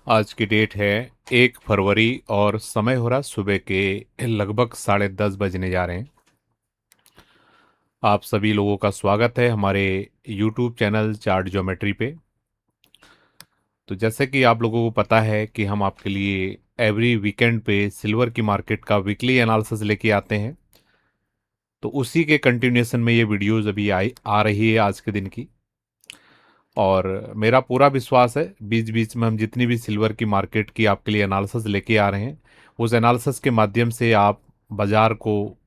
आज की डेट है 1 फरवरी और समय हो रहा सुबह के लगभग 10:30 बजने जा रहे हैं। आप सभी लोगों का स्वागत है हमारे यूट्यूब चैनल चार्ट ज्योमेट्री पे। तो जैसे कि आप लोगों को पता है कि हम आपके लिए एवरी वीकेंड पे सिल्वर की मार्केट का वीकली एनालिसिस लेके आते हैं। तो उसी के कंटिन्यूएशन में ये वीडियोस अभी आई आ रही है आज के दिन की। और मेरा पूरा विश्वास है बीच बीच में हम जितनी भी सिल्वर की मार्केट की आपके लिए एनालिसिस लेके आ रहे हैं, उस एनालिसिस के माध्यम से आप बाजार को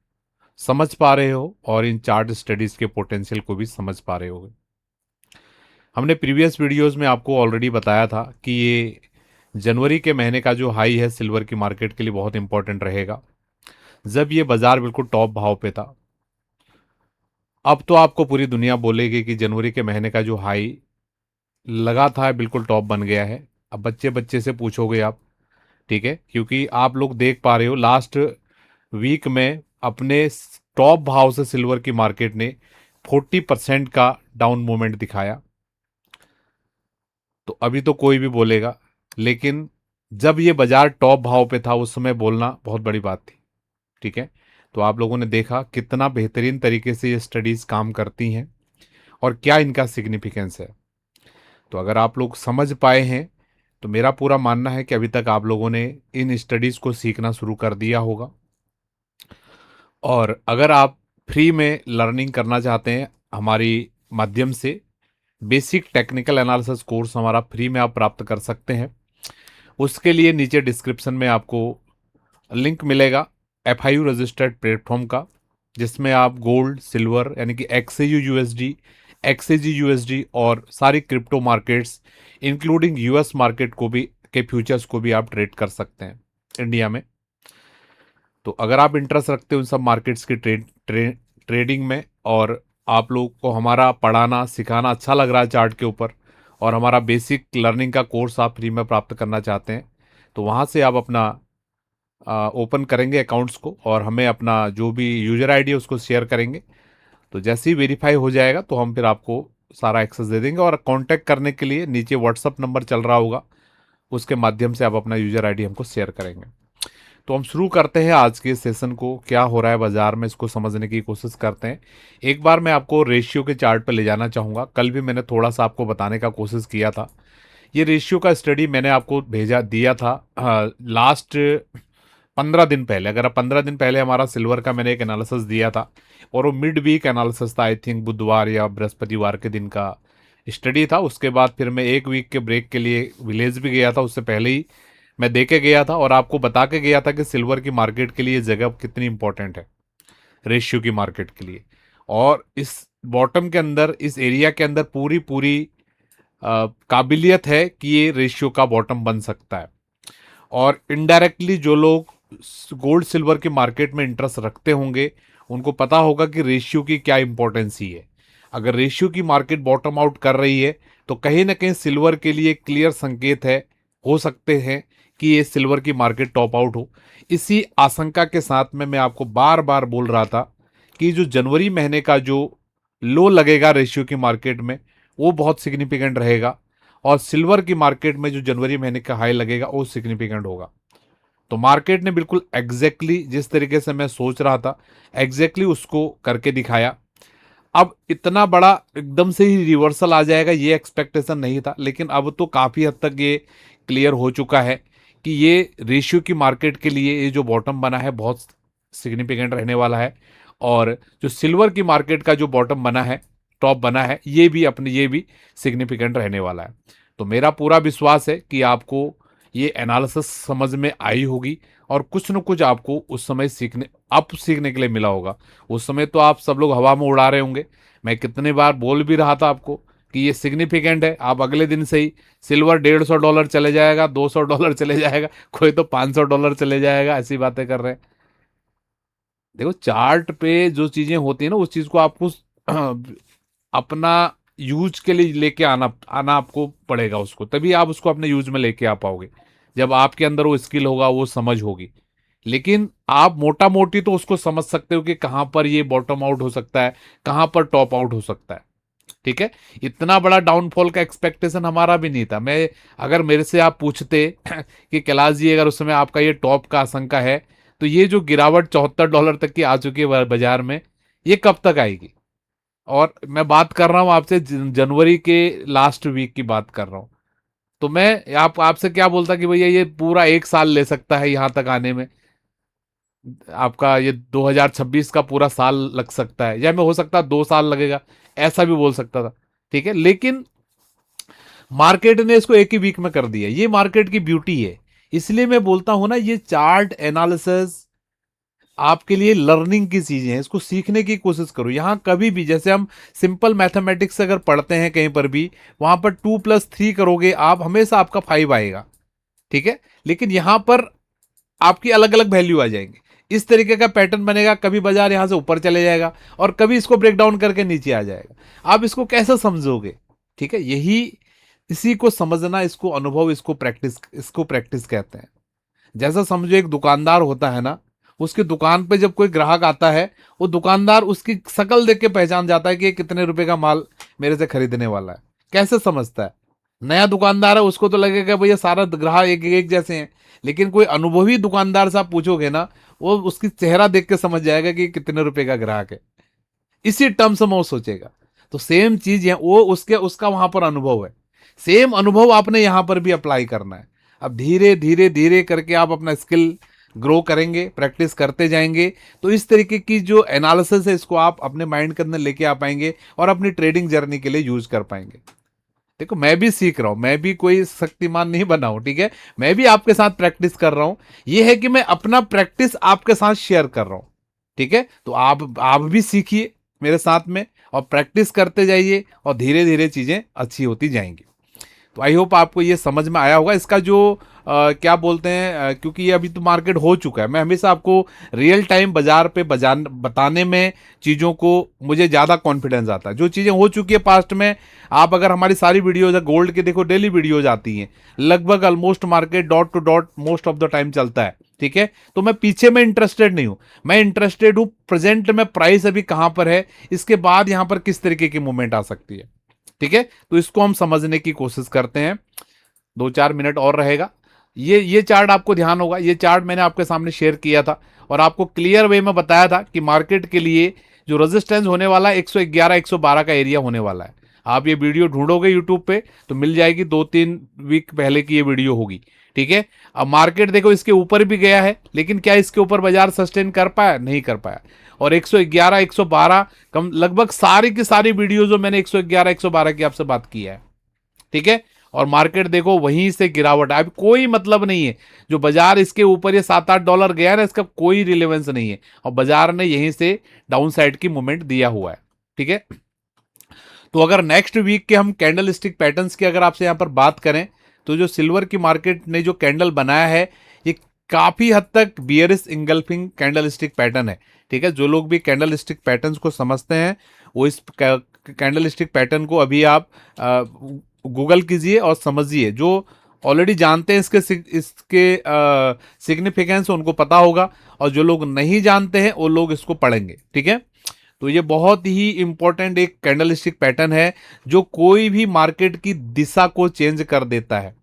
समझ पा रहे हो और इन चार्ट स्टडीज के पोटेंशियल को भी समझ पा रहे हो। हमने प्रीवियस वीडियोस में आपको ऑलरेडी बताया था कि ये जनवरी के महीने का जो हाई है सिल्वर की मार्केट के लिए बहुत इंपॉर्टेंट रहेगा, जब ये बाजार बिल्कुल टॉप भाव पे था। अब तो आपको पूरी दुनिया बोलेगी कि जनवरी के महीने का जो हाई लगा था बिल्कुल टॉप बन गया है। अब बच्चे बच्चे से पूछोगे आप, ठीक है, क्योंकि आप लोग देख पा रहे हो लास्ट वीक में अपने टॉप भाव से सिल्वर की मार्केट ने 40% का डाउन मूवमेंट दिखाया। तो अभी तो कोई भी बोलेगा, लेकिन जब ये बाजार टॉप भाव पे था उस समय बोलना बहुत बड़ी बात थी। ठीक है, तो आप लोगों ने देखा कितना बेहतरीन तरीके से ये स्टडीज काम करती हैं और क्या इनका सिग्निफिकेंस है। तो अगर आप लोग समझ पाए हैं तो मेरा पूरा मानना है कि अभी तक आप लोगों ने इन स्टडीज को सीखना शुरू कर दिया होगा। और अगर आप फ्री में लर्निंग करना चाहते हैं हमारी माध्यम से, बेसिक टेक्निकल एनालिसिस कोर्स हमारा फ्री में आप प्राप्त कर सकते हैं। उसके लिए नीचे डिस्क्रिप्शन में आपको लिंक मिलेगा FIU रजिस्टर्ड प्लेटफॉर्म का, जिसमें आप गोल्ड सिल्वर यानी कि XAU USD और सारी crypto markets including US market को भी के फ्यूचर्स को भी आप ट्रेड कर सकते हैं इंडिया में। तो अगर आप इंटरेस्ट रखते हो उन सब मार्केट्स की ट्रेडिंग में, और आप लोग को हमारा पढ़ाना सिखाना अच्छा लग रहा है चार्ट के ऊपर, और हमारा बेसिक लर्निंग का कोर्स आप फ्री में प्राप्त करना चाहते हैं, तो वहाँ से आप अपना ओपन करेंगे अकाउंट्स को और हमें अपना जो भी यूजर आईडी है उसको शेयर करेंगे। तो जैसे ही वेरीफाई हो जाएगा तो हम फिर आपको सारा एक्सेस दे देंगे, और कांटेक्ट करने के लिए नीचे व्हाट्सअप नंबर चल रहा होगा, उसके माध्यम से आप अपना यूजर आईडी हमको शेयर करेंगे। तो हम शुरू करते हैं आज के सेशन को। क्या हो रहा है बाजार में इसको समझने की कोशिश करते हैं। एक बार मैं आपको रेशियो के चार्ट पर ले जाना चाहूँगा। कल भी मैंने थोड़ा सा आपको बताने का कोशिश किया था। ये रेशियो का स्टडी मैंने आपको भेजा दिया था लास्ट 15 दिन पहले। अगर आप 15 दिन पहले हमारा सिल्वर का मैंने एक एनालिसिस दिया था, और वो मिड वीक एनालिसिस था, आई थिंक बुधवार या बृहस्पतिवार के दिन का स्टडी था। उसके बाद फिर मैं एक वीक के ब्रेक के लिए विलेज भी गया था, उससे पहले ही मैं दे के गया था और आपको बता के गया था कि सिल्वर की मार्केट के लिए जगह कितनी इंपॉर्टेंट है रेशियो की मार्केट के लिए। और इस बॉटम के अंदर, इस एरिया के अंदर पूरी पूरी काबिलियत है कि ये रेशियो का बॉटम बन सकता है। और इनडायरेक्टली जो लोग गोल्ड सिल्वर के मार्केट में इंटरेस्ट रखते होंगे उनको पता होगा कि रेशियो की क्या इंपॉर्टेंस ही है। अगर रेशियो की मार्केट बॉटम आउट कर रही है तो कहीं ना कहीं सिल्वर के लिए क्लियर संकेत है, हो सकते हैं कि ये सिल्वर की मार्केट टॉप आउट हो। इसी आशंका के साथ में मैं आपको बार बार बोल रहा था कि जो जनवरी महीने का जो लो लगेगा रेशियो की मार्केट में वो बहुत सिग्निफिकेंट रहेगा, और सिल्वर की मार्केट में जो जनवरी महीने का हाई लगेगा वो सिग्निफिकेंट होगा। तो मार्केट ने बिल्कुल जिस तरीके से मैं सोच रहा था उसको करके दिखाया। अब इतना बड़ा एकदम से ही रिवर्सल आ जाएगा ये एक्सपेक्टेशन नहीं था, लेकिन अब तो काफ़ी हद तक ये क्लियर हो चुका है कि ये रेशियो की मार्केट के लिए ये जो बॉटम बना है बहुत सिग्निफिकेंट रहने वाला है। और जो सिल्वर की मार्केट का जो बॉटम बना है, टॉप बना है, ये भी सिग्निफिकेंट रहने वाला है। तो मेरा पूरा विश्वास है कि आपको ये एनालिसिस समझ में आई होगी और कुछ न कुछ आपको उस समय सीखने के लिए मिला होगा। उस समय तो आप सब लोग हवा में उड़ा रहे होंगे। मैं कितने बार बोल भी रहा था आपको कि ये सिग्निफिकेंट है। आप अगले दिन से ही सिल्वर $150 चले जाएगा, $200 चले जाएगा, कोई तो $500 चले जाएगा, ऐसी बातें कर रहे हैं। देखो चार्ट पे जो चीजें होती है ना उस चीज को आपको अपना यूज के लिए लेके आना आना आपको पड़ेगा उसको, तभी आप उसको अपने यूज में लेके आ पाओगे। जब आपके अंदर वो स्किल होगा, वो समझ होगी। लेकिन आप मोटा मोटी तो उसको समझ सकते हो कि कहां पर ये बॉटम आउट हो सकता है, कहां पर टॉप आउट हो सकता है। ठीक है, इतना बड़ा डाउनफॉल का एक्सपेक्टेशन हमारा भी नहीं था। मैं, अगर मेरे से आप पूछते कि कैलाश जी अगर उस समय आपका ये टॉप का आशंका है, तो ये जो गिरावट $74 तक की आ चुकी है बाजार में, ये कब तक आएगी? और मैं बात कर रहा हूं आपसे जनवरी के लास्ट वीक की बात कर रहा हूं। तो मैं आपसे क्या बोलता कि भैया ये पूरा 1 साल ले सकता है यहां तक आने में, आपका ये 2026 का पूरा साल लग सकता है, या मैं हो सकता है 2 साल लगेगा, ऐसा भी बोल सकता था। ठीक है, लेकिन मार्केट ने इसको एक ही वीक में कर दिया। ये मार्केट की ब्यूटी है। इसलिए मैं बोलता हूं ना, ये चार्ट एनालिसिस आपके लिए लर्निंग की चीजें हैं, इसको सीखने की कोशिश करो। यहां कभी भी, जैसे हम सिंपल मैथमेटिक्स अगर पढ़ते हैं कहीं पर भी, वहां पर 2+3 करोगे आप, हमेशा आपका 5 आएगा। ठीक है, लेकिन यहां पर आपकी अलग अलग वैल्यू आ जाएंगे। इस तरीके का पैटर्न बनेगा, कभी बाजार यहां से ऊपर चले जाएगा और कभी इसको ब्रेक डाउन करके नीचे आ जाएगा। आप इसको कैसे समझोगे? ठीक है, यही, इसी को समझना, इसको अनुभव, इसको प्रैक्टिस कहते हैं। जैसा समझो एक दुकानदार होता है ना, उसकी दुकान पे जब कोई ग्राहक आता है, वो दुकानदार उसकी शकल देख के पहचान जाता है कि ये कितने रुपए का माल मेरे से खरीदने वाला है। कैसे समझता है? नया दुकानदार है, उसको तो लगेगा भैया सारा ग्राहक एक एक जैसे हैं। लेकिन कोई अनुभवी दुकानदार से आप पूछोगे ना, वो उसकी चेहरा देख के समझ जाएगा कि कितने रुपए का ग्राहक है। इसी टर्म्स में वो सोचेगा। तो सेम चीज है, वो उसके उसका वहां पर अनुभव है। सेम अनुभव आपने यहां पर भी अप्लाई करना है। अब धीरे धीरे धीरे करके आप अपना स्किल ग्रो करेंगे, प्रैक्टिस करते जाएंगे, तो इस तरीके की जो एनालिसिस है इसको आप अपने माइंड के अंदर लेके आ पाएंगे और अपनी ट्रेडिंग जर्नी के लिए यूज कर पाएंगे। देखो, मैं भी सीख रहा हूं, मैं भी कोई शक्तिमान नहीं बना हूं। ठीक है, मैं भी आपके साथ प्रैक्टिस कर रहा हूं। यह है कि मैं अपना प्रैक्टिस आपके साथ शेयर कर रहा हूं। ठीक है, तो आप भी सीखिए मेरे साथ में, और प्रैक्टिस करते जाइए, और धीरे धीरे चीजें अच्छी होती जाएंगी। तो आई होप आपको ये समझ में आया होगा। इसका जो क्या बोलते हैं, क्योंकि ये अभी तो मार्केट हो चुका है, मैं हमेशा आपको रियल टाइम बाजार पे बताने में चीज़ों को मुझे ज़्यादा कॉन्फिडेंस आता है। जो चीज़ें हो चुकी है पास्ट में, आप अगर हमारी सारी वीडियोज है गोल्ड की देखो, डेली वीडियोज आती हैं, लगभग almost market dot to dot most of the time चलता है। ठीक है, तो मैं पीछे में इंटरेस्टेड नहीं हूं, मैं इंटरेस्टेड हूं प्रेजेंट में प्राइस अभी कहां पर है, इसके बाद यहां पर किस तरीके की मूवमेंट आ सकती है। ठीक है, तो इसको हम समझने की कोशिश करते हैं। 2-4 मिनट और रहेगा। ये चार्ट आपको ध्यान होगा, ये चार्ट मैंने आपके सामने शेयर किया था और आपको क्लियर वे में बताया था कि मार्केट के लिए जो रेजिस्टेंस होने वाला है 111 112 का एरिया होने वाला है। आप ये वीडियो ढूंढोगे यूट्यूब पे तो मिल जाएगी, 2-3 वीक पहले की ये वीडियो होगी। ठीक है, अब मार्केट देखो इसके ऊपर भी गया है, लेकिन क्या इसके ऊपर बाजार सस्टेन कर पाया? नहीं कर पाया। और 111 112 कम, लगभग सारी की सारी वीडियो जो मैंने 111 112 की आपसे बात की है। ठीक है, और मार्केट देखो वहीं से गिरावट है। अब कोई मतलब नहीं है, जो बाजार इसके ऊपर ये $7-8 गया ना, इसका कोई रिलेवेंस नहीं है, और बाजार ने यहीं से डाउन साइड की मूवमेंट दिया हुआ है। ठीक है, तो अगर नेक्स्ट वीक के हम कैंडल स्टिक पैटर्न्स की अगर आपसे यहां पर बात करें, तो जो सिल्वर की मार्केट ने जो कैंडल बनाया है, ये काफी हद तक bearish engulfing candle stick pattern है। ठीक है, जो लोग भी कैंडल स्टिक पैटर्न्स को समझते हैं, वो इस कैंडल स्टिक पैटर्न को अभी आप गूगल कीजिए और समझिए। जो ऑलरेडी जानते हैं इसके सिग्निफिकेंस उनको पता होगा, और जो लोग नहीं जानते हैं वो लोग इसको पढ़ेंगे। ठीक है, तो ये बहुत ही इंपॉर्टेंट एक कैंडलस्टिक पैटर्न है, जो कोई भी मार्केट की दिशा को चेंज कर देता है।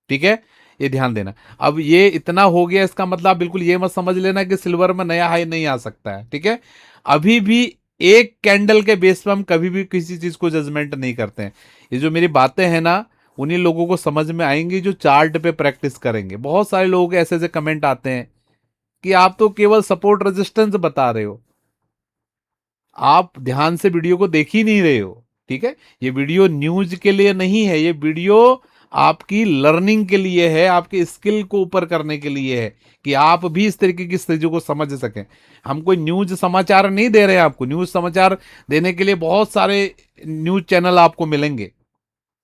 ठीक है, ये ध्यान देना। अब ये इतना हो गया, इसका मतलब बिल्कुल ये मत समझ लेना कि सिल्वर में नया हाई नहीं आ सकता है। ठीक है, अभी भी एक कैंडल के बेस पर हम कभी भी किसी चीज को जजमेंट नहीं करते हैं। ये जो मेरी बातें हैं ना, उन्हीं लोगों को समझ में आएंगी जो चार्ट पे प्रैक्टिस करेंगे। बहुत सारे लोगों के ऐसे ऐसे कमेंट आते हैं कि आप तो केवल सपोर्ट रेजिस्टेंस बता रहे हो, आप ध्यान से वीडियो को देख ही नहीं रहे हो। ठीक है, ये वीडियो न्यूज के लिए नहीं है, ये वीडियो आपकी लर्निंग के लिए है, आपके स्किल को ऊपर करने के लिए है, कि आप भी इस तरीके की चीजों को समझ सकें। हम कोई न्यूज समाचार नहीं दे रहे हैं आपको, न्यूज समाचार देने के लिए बहुत सारे न्यूज चैनल आपको मिलेंगे।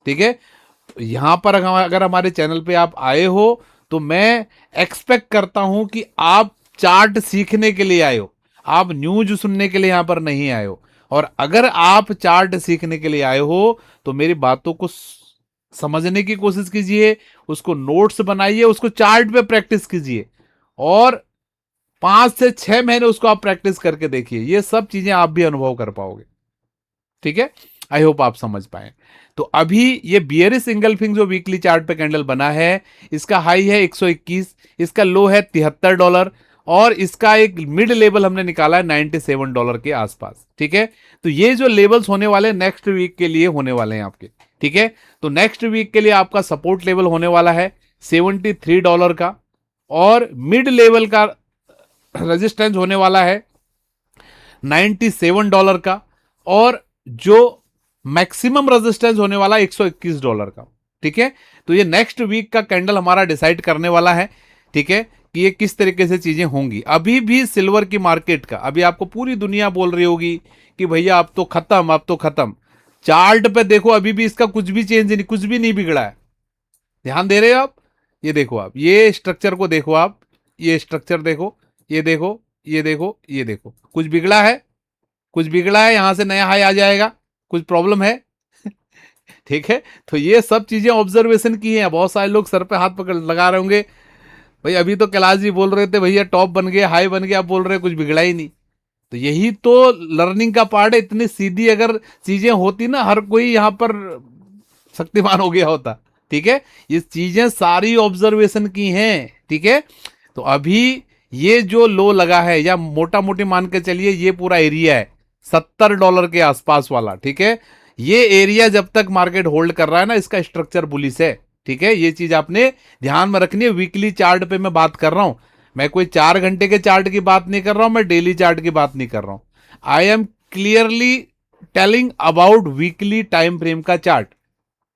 ठीक है, तो यहां पर अगर हमारे चैनल पे आप आए हो, तो मैं एक्सपेक्ट करता हूं कि आप चार्ट सीखने के लिए आए हो, आप न्यूज सुनने के लिए यहां पर नहीं आए हो। और अगर आप चार्ट सीखने के लिए आए हो, तो मेरी बातों को समझने की कोशिश कीजिए, उसको नोट्स बनाइए, उसको चार्ट पे प्रैक्टिस कीजिए, और 5 से 6 महीने उसको आप प्रैक्टिस करके देखिए, ये सब चीजें आप भी अनुभव कर पाओगे। ठीक है, आई होप आप समझ पाए। तो अभी ये बियरिश इंगल्फिंग जो वीकली चार्ट पे कैंडल बना है, इसका हाई है 121, इसका लो है $73, और इसका एक मिड लेवल हमने निकाला है $97 के आसपास। ठीक है, तो ये जो लेवल्स होने वाले नेक्स्ट वीक के लिए होने वाले हैं आपके। ठीक है, तो नेक्स्ट वीक के लिए आपका सपोर्ट लेवल होने वाला है $73 का, और मिड लेवल का रेजिस्टेंस होने वाला है $97 का, और जो मैक्सिमम रेजिस्टेंस होने वाला है $121 का। ठीक है, तो ये नेक्स्ट वीक का कैंडल हमारा डिसाइड करने वाला है। ठीक है, कि ये किस तरीके से चीजें होंगी। अभी भी सिल्वर की मार्केट का, अभी आपको पूरी दुनिया बोल रही होगी कि भैया अब तो खत्म, अब तो खत्म। चार्ट पे देखो, अभी भी इसका कुछ भी चेंज नहीं, कुछ भी नहीं बिगड़ा है। ध्यान दे रहे हो आप? ये देखो, आप ये स्ट्रक्चर को देखो, आप ये स्ट्रक्चर देखो, ये देखो, ये देखो, ये देखो, कुछ बिगड़ा है? कुछ बिगड़ा है? यहां से नया हाई आ जाएगा? कुछ प्रॉब्लम है? ठीक है, तो ये सब चीजें ऑब्जर्वेशन की हैं। बहुत सारे लोग सर पे हाथ पकड़ लगा रहे होंगे, भाई अभी तो कैलाश जी बोल रहे थे भैया टॉप बन गया, हाई बन गया, आप बोल रहे हैं कुछ बिगड़ा ही नहीं। तो यही तो लर्निंग का पार्ट है। इतनी सीधी अगर चीजें होती ना, हर कोई यहां पर शक्तिमान हो गया होता। ठीक है, ये चीजें सारी ऑब्जर्वेशन की हैं। ठीक है, तो अभी ये जो लो लगा है, या मोटा मोटी मान के चलिए ये पूरा एरिया है $70 के आसपास वाला। ठीक है, ये एरिया जब तक मार्केट होल्ड कर रहा है ना, इसका स्ट्रक्चर बुलिश है। ठीक है, ये चीज आपने ध्यान में रखनी है। वीकली चार्ट पे मैं बात कर रहा हूं, मैं कोई 4 घंटे के चार्ट की बात नहीं कर रहा हूं, मैं डेली चार्ट की बात नहीं कर रहा हूं। I am clearly telling about weekly time frame का चार्ट।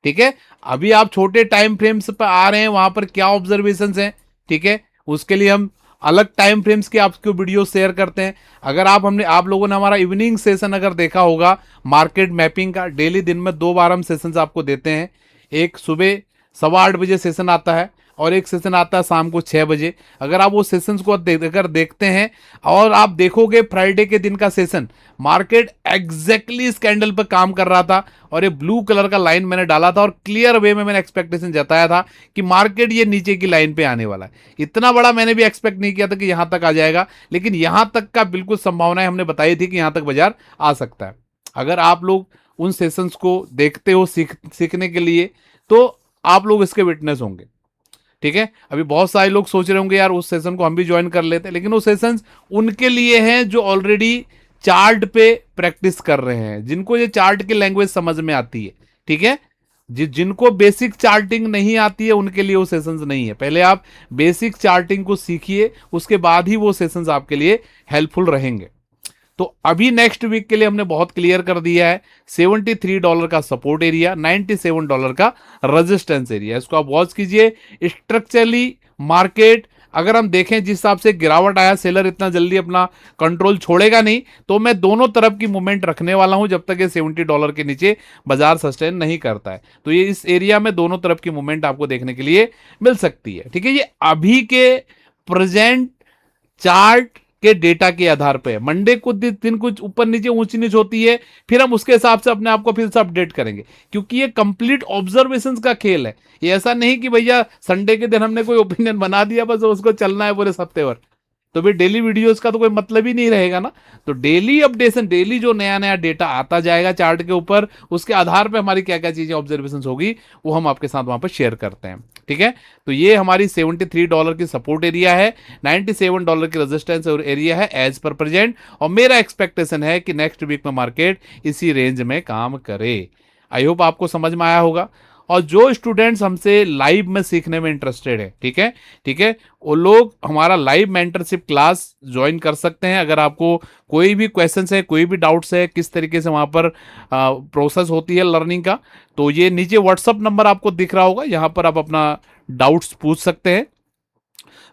ठीक है, अभी आप छोटे टाइम फ्रेम्स पर आ रहे हैं, वहां पर क्या ऑब्जर्वेशंस हैं। ठीक है, उसके लिए हम अलग टाइम फ्रेम्स के आपको वीडियो शेयर करते हैं। अगर आप लोगों ने हमारा इवनिंग सेशन अगर देखा होगा मार्केट मैपिंग का, डेली दिन में 2 बार हम सेशंस आपको देते हैं। एक सुबह 8:15 बजे सेशन आता है, और एक सेशन आता है शाम को 6 बजे। अगर आप वो सेशंस को अगर देखते हैं, और आप देखोगे फ्राइडे के दिन का सेशन, मार्केट एग्जैक्टली इस कैंडल पर काम कर रहा था, और ये ब्लू कलर का लाइन मैंने डाला था, और क्लियर वे में मैंने एक्सपेक्टेशन जताया था कि मार्केट ये नीचे की लाइन पे आने वाला है। इतना बड़ा मैंने भी एक्सपेक्ट नहीं किया था कि यहां तक आ जाएगा, लेकिन यहां तक का बिल्कुल संभावनाएं हमने बताई थी कि यहां तक बाजार आ सकता है। अगर आप लोग उन सेशंस को देखते हो सीखने के लिए, तो आप लोग इसके विटनेस होंगे। ठीक है, अभी बहुत सारे लोग सोच रहे होंगे यार उस सेशन को हम भी ज्वाइन कर लेते हैं, लेकिन वो सेशंस उनके लिए हैं जो ऑलरेडी चार्ट पे प्रैक्टिस कर रहे हैं, जिनको ये चार्ट की लैंग्वेज समझ में आती है। ठीक है, जिनको बेसिक चार्टिंग नहीं आती है उनके लिए वो सेशंस नहीं है। पहले आप बेसिक चार्टिंग को सीखिए, उसके बाद ही वो सेशंस आपके लिए हेल्पफुल रहेंगे। तो अभी नेक्स्ट वीक के लिए हमने बहुत क्लियर कर दिया है, $73 का सपोर्ट एरिया, $97 का रेजिस्टेंस एरिया। इसको आप वॉच कीजिए। स्ट्रक्चरली मार्केट अगर हम देखें जिस हिसाब से गिरावट आया, सेलर इतना जल्दी अपना कंट्रोल छोड़ेगा नहीं, तो मैं दोनों तरफ की मूवमेंट रखने वाला हूं जब तक ये $70 के नीचे बाजार सस्टेन नहीं करता है। तो ये इस एरिया में दोनों तरफ की मूवमेंट आपको देखने के लिए मिल सकती है। ठीक है, ये अभी के प्रेजेंट चार्ट के डेटा के आधार पे मंडे को दिन कुछ ऊपर नीचे ऊंची नीच होती है, फिर हम उसके हिसाब से अपने आप को फिर से अपडेट करेंगे, क्योंकि ये कंप्लीट ऑब्जर्वेशन का खेल है। ये ऐसा नहीं कि भैया संडे के दिन हमने कोई ओपिनियन बना दिया बस उसको चलना है पूरे हफ्ते भर, तो फिर डेली वीडियोस का तो कोई मतलब ही नहीं रहेगा ना। तो डेली अपडेशन, डेली जो नया नया डेटा आता जाएगा चार्ट के ऊपर, उसके आधार पे हमारी क्या क्या चीजें ऑब्जर्वेशन होगी वो हम आपके साथ वहां पर शेयर करते हैं। ठीक है, तो ये हमारी $73 की सपोर्ट एरिया है, $97 की रेजिस्टेंस और एरिया है एज पर प्रेजेंट, और मेरा एक्सपेक्टेशन है कि नेक्स्ट वीक में मार्केट इसी रेंज में काम करे। आई होप आपको समझ में आया होगा। और जो स्टूडेंट्स हमसे लाइव में सीखने में इंटरेस्टेड है, ठीक है, ठीक है, वो लोग हमारा लाइव मेंटरशिप क्लास ज्वाइन कर सकते हैं। अगर आपको कोई भी क्वेश्चंस है, कोई भी डाउट्स है, किस तरीके से वहाँ पर प्रोसेस होती है लर्निंग का, तो ये नीचे व्हाट्सअप नंबर आपको दिख रहा होगा, यहाँ पर आप अपना डाउट्स पूछ सकते हैं।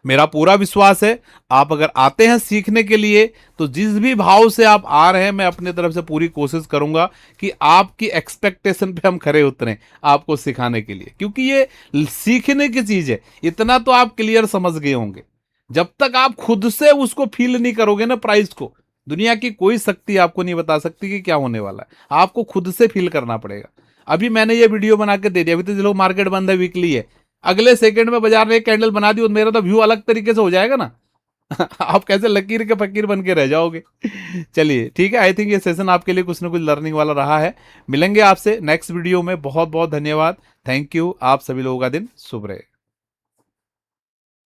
मेरा पूरा विश्वास है आप अगर आते हैं सीखने के लिए, तो जिस भी भाव से आप आ रहे हैं, मैं अपनी तरफ से पूरी कोशिश करूंगा कि आपकी एक्सपेक्टेशन पे हम खरे उतरें आपको सिखाने के लिए, क्योंकि ये सीखने की चीज है। इतना तो आप क्लियर समझ गए होंगे, जब तक आप खुद से उसको फील नहीं करोगे ना प्राइस को, दुनिया की कोई शक्ति आपको नहीं बता सकती कि क्या होने वाला है। आपको खुद से फील करना पड़ेगा। अभी मैंने ये वीडियो बना के दे दिया, अभी तो चलो मार्केट बंद है, वीकली है, अगले सेकंड में बाजार ने एक कैंडल बना दी और मेरा तो व्यू अलग तरीके से हो जाएगा ना। आप कैसे लकीर के फकीर बन के रह जाओगे। चलिए ठीक है, आई थिंक ये सेशन आपके लिए कुछ ना कुछ लर्निंग वाला रहा है। मिलेंगे आपसे नेक्स्ट वीडियो में। बहुत बहुत धन्यवाद, थैंक यू। आप सभी लोगों का दिन शुभ रहे।